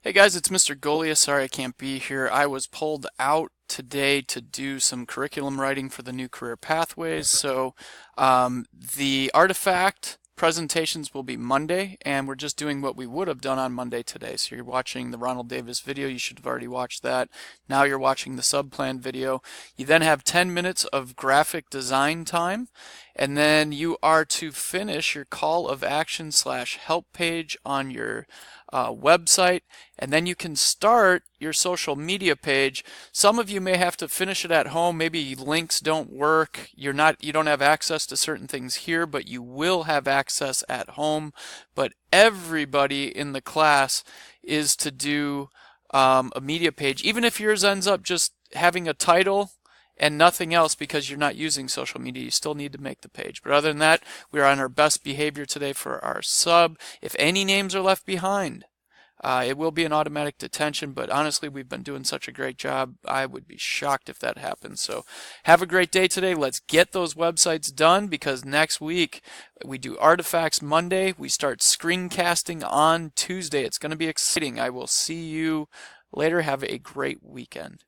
Hey guys, it's Mr. Golia. Sorry I can't be here. I was pulled out today to do some curriculum writing for the new career pathways. The artifact presentations will be Monday, and we're just doing what we would have done on Monday today. So you're watching the Ronald Davis video. You should have already watched that. Now you're watching the subplan video. You then have 10 minutes of graphic design time, and then you are to finish your call of action / help page on your website, and then you can start your social media page. Some of you may have to finish it at home. Maybe links don't work. You don't have access to certain things here, but you will have access at home. But everybody in the class is to do a media page, even if yours ends up just having a title and nothing else because you're not using social media. You still need to make the page. But other than that, we're on our best behavior today for our sub. If any names are left behind, it will be an automatic detention, but honestly, we've been doing such a great job. I would be shocked if that happens. So have a great day today. Let's get those websites done because next week we do artifacts Monday. We start screencasting on Tuesday. It's going to be exciting. I will see you later. Have a great weekend.